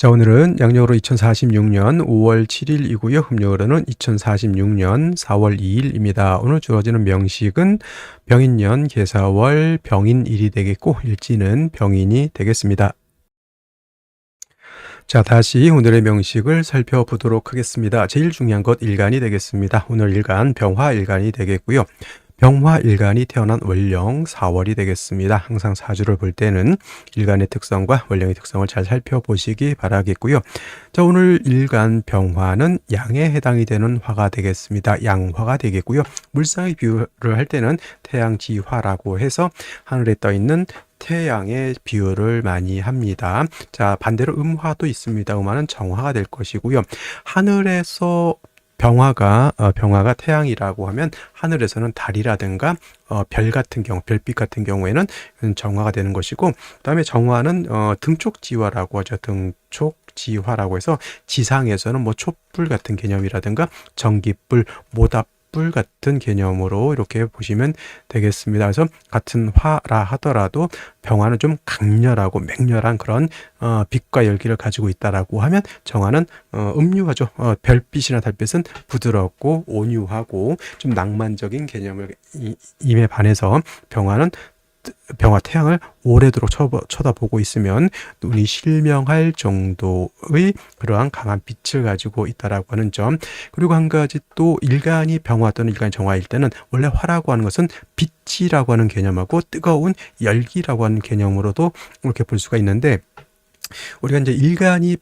자, 오늘은 양력으로 2046년 5월 7일이고요. 음력으로는 2046년 4월 2일입니다. 오늘 주어지는 명식은 병인년 계사월 병인일이 되겠고 일지는 병인이 되겠습니다. 자, 다시 오늘의 명식을 살펴보도록 하겠습니다. 제일 중요한 것 일간이 되겠습니다. 오늘 일간 병화일간이 되겠고요. 병화일간이 태어난 월령 4월이 되겠습니다. 항상 사주를 볼 때는 일간의 특성과 월령의 특성을 잘 살펴보시기 바라겠고요. 자, 오늘 일간 병화는 양에 해당이 되는 화가 되겠습니다. 양화가 되겠고요. 물상의 비유를 할 때는 태양지화라고 해서 하늘에 떠 있는 태양의 비유를 많이 합니다. 자, 반대로 음화도 있습니다. 음화는 정화가 될 것이고요. 하늘에서 병화가 태양이라고 하면 하늘에서는 달이라든가 별 같은 경우, 별빛 같은 경우에는 정화가 되는 것이고, 그다음에 정화는 등촉지화라고 하죠. 등촉지화라고 해서 지상에서는 뭐 촛불 같은 개념이라든가 전기불, 모닥불 같은 개념으로 이렇게 보시면 되겠습니다. 그래서 같은 화라 하더라도 병화는 좀 강렬하고 맹렬한 그런 빛과 열기를 가지고 있다라고 하면 정화는 음유하죠. 별빛이나 달빛은 부드럽고 온유하고 좀 낭만적인 개념을 임에 반해서 병화 태양을 오래도록 쳐다보고 있으면 눈이 실명할 정도의 그러한 강한 빛을 가지고 있다라고 하는 점. 그리고 한 가지 또 일간이 병화 또는 일간이 정화일 때는 원래 화라고 하는 것은 빛이라고 하는 개념하고 뜨거운 열기라고 하는 개념으로도 이렇게 볼 수가 있는데, 우리가 이제 일간이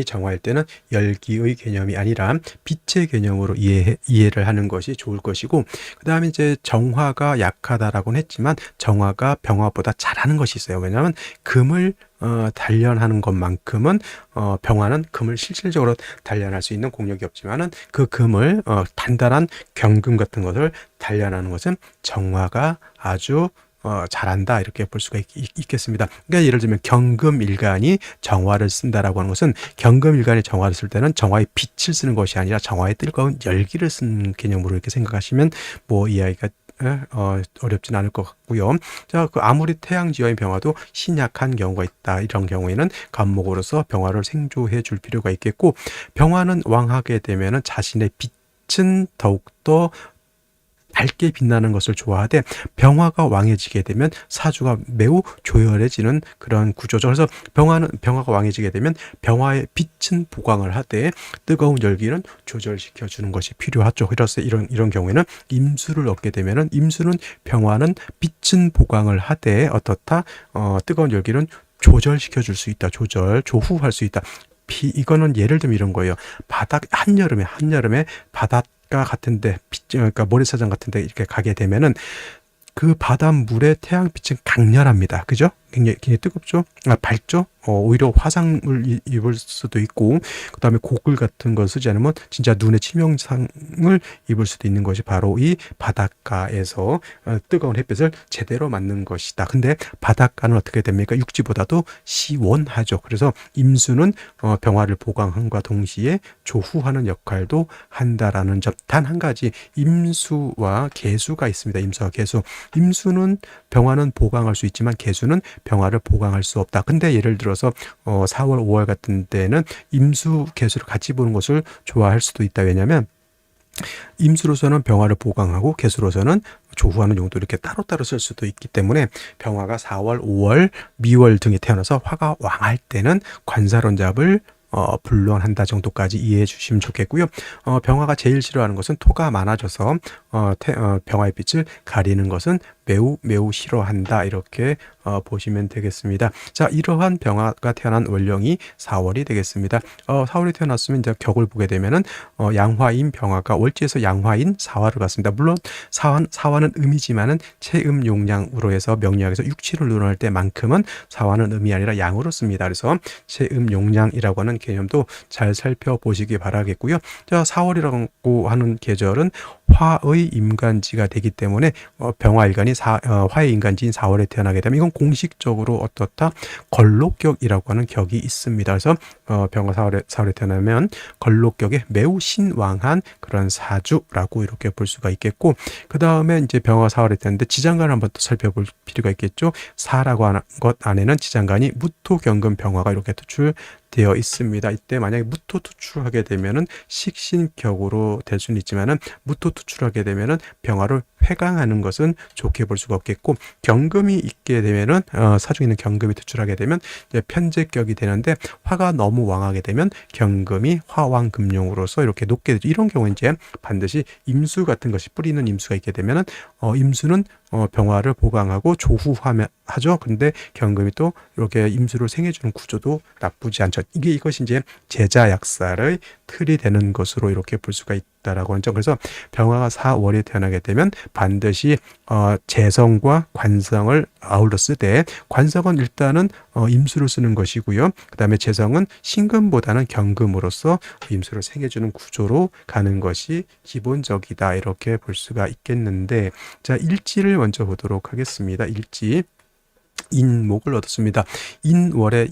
정화일 때는 열기의 개념이 아니라 빛의 개념으로 이해를 하는 것이 좋을 것이고, 그 다음에 이제 정화가 약하다라고는 했지만 정화가 병화보다 잘하는 것이 있어요. 왜냐하면 금을 단련하는 것만큼은 병화는 금을 실질적으로 단련할 수 있는 공력이 없지만은 그 금을 단단한 경금 같은 것을 단련하는 것은 정화가 아주 잘한다, 이렇게 볼 수가 있겠습니다. 그러니까 예를 들면 경금일간이 정화를 쓴다라고 하는 것은 경금일간이 정화를 쓸 때는 정화의 빛을 쓰는 것이 아니라 정화의 뜨거운 열기를 쓰는 개념으로 이렇게 생각하시면 뭐 이해하기가 어렵진 않을 것 같고요. 자, 아무리 태양지화인 병화도 신약한 경우가 있다. 이런 경우에는 간목으로서 병화를 생조해 줄 필요가 있겠고, 병화는 왕하게 되면은 자신의 빛은 더욱더 밝게 빛나는 것을 좋아하되, 병화가 왕해지게 되면 사주가 매우 조열해지는 그런 구조죠. 그래서 병화가 왕해지게 되면 병화의 빛은 보강을 하되 뜨거운 열기는 조절시켜 주는 것이 필요하죠. 그래서 이런 경우에는 임수를 얻게 되면은 임수는 병화는 빛은 보강을 하되 어떻다? 뜨거운 열기는 조절시켜 줄 수 있다. 조후할 수 있다. 이거는 예를 들면 이런 거예요. 한여름에 바닷가 같은데, 그러니까 모래사장 같은데 이렇게 가게 되면은 그 바닷물의 태양빛은 강렬합니다. 그죠? 굉장히 뜨겁죠? 밝죠? 오히려 화상을 입을 수도 있고, 그 다음에 고글 같은 걸 쓰지 않으면 진짜 눈의 치명상을 입을 수도 있는 것이 바로 이 바닷가에서 뜨거운 햇빛을 제대로 맞는 것이다. 근데 바닷가는 어떻게 됩니까? 육지보다도 시원하죠. 그래서 임수는 병화를 보강함과 동시에 조후하는 역할도 한다라는 점. 단 한 가지, 임수와 개수가 있습니다. 임수와 개수. 임수는 병화는 보강할 수 있지만 개수는 병화를 보강할 수 없다. 근데 예를 들어서 4월, 5월 같은 때는 임수, 개수를 같이 보는 것을 좋아할 수도 있다. 왜냐하면 임수로서는 병화를 보강하고 개수로서는 조후하는 용도 이렇게 따로따로 쓸 수도 있기 때문에 병화가 4월, 5월, 미월 등에 태어나서 화가 왕할 때는 관사론잡을 불론한다 정도까지 이해해 주시면 좋겠고요. 병화가 제일 싫어하는 것은 토가 많아져서 병화의 빛을 가리는 것은 매우 싫어한다, 이렇게 보시면 되겠습니다. 자, 이러한 병화가 태어난 월령이 4월이 되겠습니다. 4월이 태어났으면 이제 격을 보게 되면은 양화인 병화가 월지에서 양화인 사화를 갖습니다. 물론 사화는 음이지만은 체음 용량으로 해서 명리학에서 육치를 논할 때만큼은 사화는 음이 아니라 양으로 씁니다. 그래서 체음 용량이라고 하는 개념도 잘 살펴보시기 바라겠고요. 자, 4월이라고 하는 계절은 화의 임간지가 되기 때문에 병화일간이 화의 임간지인 4월에 태어나게 되면 이건 공식적으로 어떻다? 걸록격이라고 하는 격이 있습니다. 그래서 병화 4월에 태어나면 걸록격에 매우 신왕한 그런 사주라고 이렇게 볼 수가 있겠고, 그 다음에 이제 병화 4월에 태어났는데 지장간을 한번 또 살펴볼 필요가 있겠죠. 사라고 하는 것 안에는 지장간이 무토경금 병화가 이렇게 되어 있습니다. 이때 만약에 무토 투출하게 되면은 식신격으로 될 수는 있지만은 무토 투출하게 되면은 병화를 회강하는 것은 좋게 볼 수가 없겠고, 경금이 있게 되면은 사중에 있는 경금이 투출하게 되면 이제 편제격이 되는데, 화가 너무 왕하게 되면 경금이 화왕금용으로서 이렇게 높게 되죠. 이런 경우는 이제 반드시 임수 같은 것이 뿌리는 임수가 있게 되면은 임수는 병화를 보강하고 조후하면 하죠. 근데 경금이 또 이렇게 임수를 생해주는 구조도 나쁘지 않죠. 이것이 이제 제자약살의 틀이 되는 것으로 이렇게 볼 수가 있다라고 하죠. 그래서 병화가 4월에 태어나게 되면 반드시 재성과 관성을 아울러 쓰되, 관성은 일단은 임수를 쓰는 것이고요. 그 다음에 재성은 신금보다는 경금으로서 임수를 생해주는 구조로 가는 것이 기본적이다, 이렇게 볼 수가 있겠는데, 자, 일지를 먼저 보도록 하겠습니다. 일지. 인목을 얻었습니다. 인월에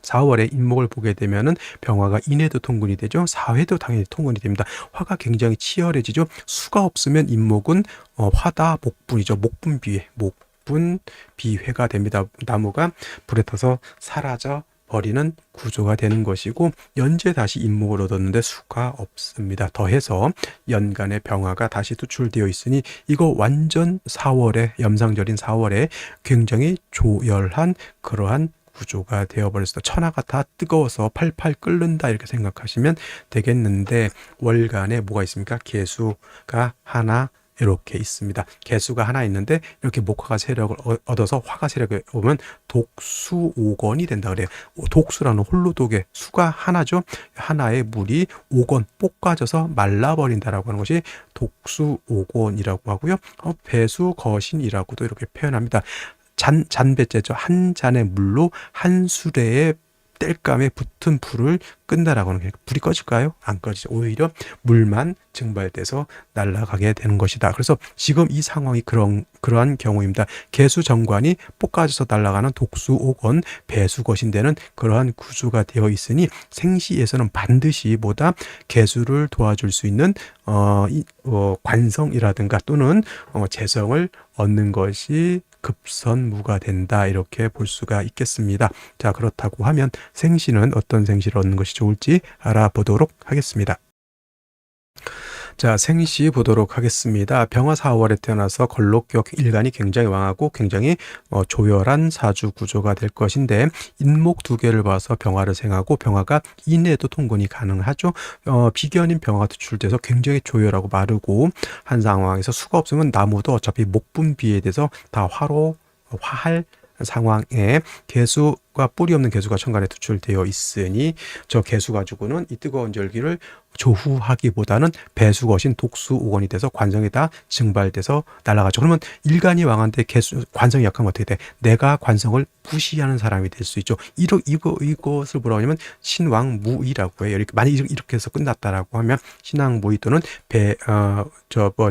4월에 인목을 보게 되면은 병화가 인해도 통근이 되죠. 사회도 당연히 통근이 됩니다. 화가 굉장히 치열해지죠. 수가 없으면 인목은 화다 목분이죠. 목분비회, 목분비회가 됩니다. 나무가 불에 타서 사라져 버리는 구조가 되는 것이고, 연재 다시 인목을 얻었는데 수가 없습니다. 더해서 연간의 병화가 다시 투출되어 있으니 이거 완전 4월에, 염상절인 4월에 굉장히 조열한 그러한 구조가 되어버렸습니다. 천하가 다 뜨거워서 팔팔 끓는다, 이렇게 생각하시면 되겠는데, 월간에 뭐가 있습니까? 개수가 하나 이렇게 있습니다. 개수가 하나 있는데 이렇게 목화가 세력을 얻어서 화가 세력을 오면 독수오건이 된다 그래요. 독수라는 홀로독의 수가 하나죠. 하나의 물이 오건 볶아져서 말라버린다라고 하는 것이 독수오건이라고 하고요. 배수거신이라고도 이렇게 표현합니다. 잔배째죠. 한 잔의 물로 한 수레의 땔감에 붙은 불을 끈다라고 하는 게, 불이 꺼질까요? 안 꺼지죠. 오히려 물만 증발돼서 날아가게 되는 것이다. 그래서 지금 이 상황이 그러한 경우입니다. 개수정관이 볶아져서 날아가는 독수오건, 배수거신되는 그러한 구조가 되어 있으니 생시에서는 반드시 보다 개수를 도와줄 수 있는 관성이라든가 또는 재성을 얻는 것이 급선무가 된다, 이렇게 볼 수가 있겠습니다. 자, 그렇다고 하면 생시는 어떤 생시를 얻는 것이 좋을지 알아보도록 하겠습니다. 자, 생시 보도록 하겠습니다. 병화 4월에 태어나서 걸록격 일간이 굉장히 왕하고 굉장히 조열한 사주 구조가 될 것인데, 인목 두 개를 봐서 병화를 생하고 병화가 인해도 통근이 가능하죠. 비견인 병화가 투출돼서 굉장히 조열하고 마르고 한 상황에서 수가 없으면 나무도 어차피 목분비에 대해서 다 화할 상황에 개수가 뿌리 없는 개수가 천간에 투출되어 있으니 저 개수 가지고는 이 뜨거운 절기를 조후하기보다는 배수거신 독수오건이 돼서 관성이 다 증발돼서 날아가죠. 그러면 일간이 왕한데 관성이 약하면 어떻게 돼? 내가 관성을 무시하는 사람이 될 수 있죠. 이것을 뭐라고 하냐면 신왕무의라고 해요. 만약 이렇게 해서 끝났다라고 하면 신왕무의 또는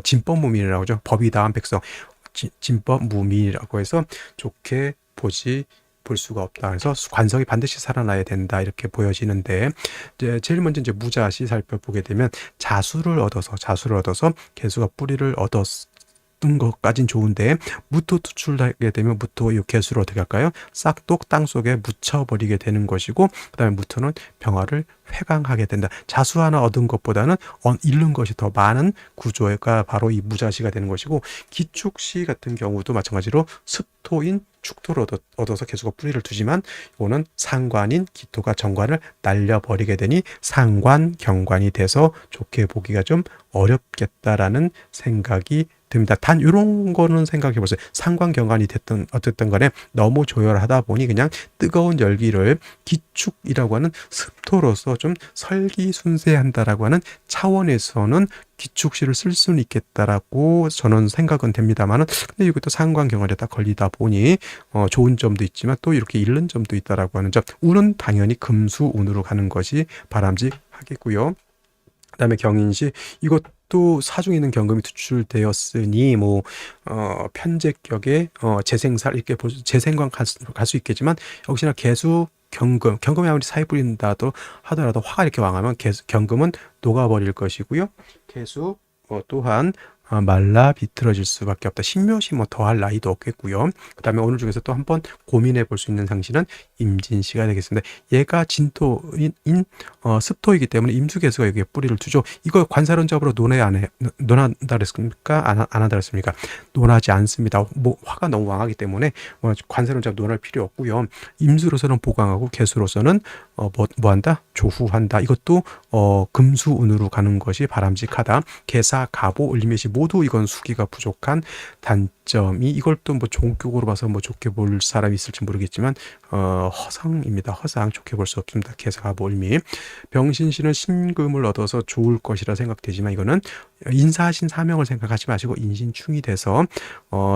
진법무민이라고 하죠. 법이 다한 백성. 진법무민이라고 해서 좋게 볼 수가 없다. 그래서 관성이 반드시 살아나야 된다, 이렇게 보여지는데, 이제 제일 먼저 이제 무자시 살펴보게 되면 자수를 얻어서 개수가 뿌리를 얻었던 것까진 좋은데, 무토 투출하게 되면 무토 이 개수를 어떻게 할까요? 싹둑 땅 속에 묻혀버리게 되는 것이고, 그 다음에 무토는 병화를 회강하게 된다. 자수 하나 얻은 것보다는 잃는 것이 더 많은 구조가 바로 이 무자시가 되는 것이고, 기축시 같은 경우도 마찬가지로 습토인 축토를 얻어서 개수가 뿌리를 두지만, 이거는 상관인 기토가 정관을 날려버리게 되니 상관 경관이 돼서 좋게 보기가 좀 어렵겠다라는 생각이 듭니다. 단 이런 거는 생각해 보세요. 상관 경관이 됐든 어쨌든 간에 너무 조열하다 보니 그냥 뜨거운 열기를 기축이라고 하는 습토로서 좀 설기순세한다라고 하는 차원에서는 기축시를 쓸 수는 있겠다라고 저는 생각은 됩니다만은, 근데 이것도 상관 경관에 딱 걸리다 보니 좋은 점도 있지만 또 이렇게 잃는 점도 있다라고 하는 점. 운은 당연히 금수운으로 가는 것이 바람직하겠고요. 그다음에 경인시, 이것도 사중에 있는 경금이 투출되었으니 편제격에 재생살 이렇게 재생관 갈 수 있겠지만, 역시나 개수 경금이 아무리 사이 뿌린다도 하더라도 화가 이렇게 왕하면 경금은 녹아버릴 것이고요. 개수 또한 말라 비틀어질 수밖에 없다. 신묘시 뭐 더할 나이도 없겠고요. 그다음에 오늘 중에서 또 한번 고민해 볼 수 있는 상시는 임진시가 되겠습니다. 얘가 진토인 습토이기 때문에 임수개수가 여기에 뿌리를 두죠. 이거 관사론잡으로 논한다 그랬습니까? 안 한다 그랬습니까? 논하지 않습니다. 뭐 화가 너무 왕하기 때문에 관사론잡 논할 필요 없고요. 임수로서는 보강하고 개수로서는 뭐 한다? 조후한다. 이것도 금수운으로 가는 것이 바람직하다. 개사, 가보, 을림매시 모두 이건 수기가 부족한 단점이, 이걸 또 뭐 종격으로 봐서 뭐 좋게 볼 사람이 있을지 모르겠지만 허상입니다. 허상, 좋게 볼 수 없습니다. 개사, 가보, 을미. 병신신은 신금을 얻어서 좋을 것이라 생각되지만 이거는 인사하신 사명을 생각하지 마시고 인신충이 돼서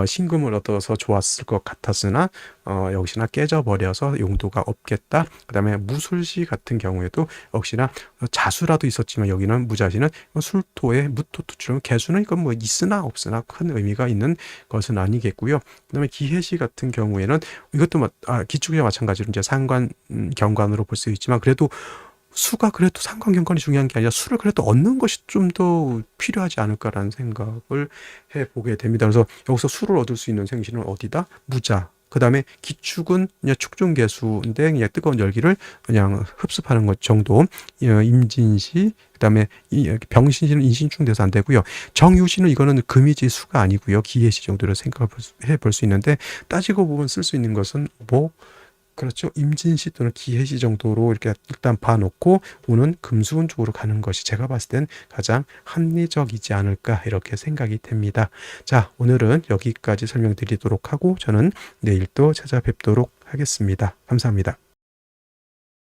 신금을 얻어서 좋았을 것 같았으나 역시나 깨져버려서 용도가 없겠다. 그 다음에 무술시 같은 경우에도 역시나 자수라도 있었지만 여기는 무자시는 술토에 무토투처럼 개수는 이건 뭐 있으나 없으나 큰 의미가 있는 것은 아니겠고요. 그 다음에 기해시 같은 경우에는 이것도 기축이와 마찬가지로 이제 상관 경관으로 볼 수 있지만 그래도 수가 그래도 상관경관이 중요한 게 아니라 수를 그래도 얻는 것이 좀 더 필요하지 않을까라는 생각을 해보게 됩니다. 그래서 여기서 수를 얻을 수 있는 생신은 어디다? 무자. 그 다음에 기축은 그냥 축중개수인데 그냥 뜨거운 열기를 그냥 흡습하는 것 정도. 임진시, 그 다음에 병신시는 인신충 돼서 안 되고요. 정유시는 이거는 금이지 수가 아니고요. 기해시 정도로 생각해 볼 수 있는데 따지고 보면 쓸 수 있는 것은 뭐 그렇죠. 임진시 또는 기해시 정도로 이렇게 일단 봐놓고 우는 금수운 쪽으로 가는 것이 제가 봤을 땐 가장 합리적이지 않을까 이렇게 생각이 됩니다. 자, 오늘은 여기까지 설명드리도록 하고 저는 내일 또 찾아뵙도록 하겠습니다. 감사합니다.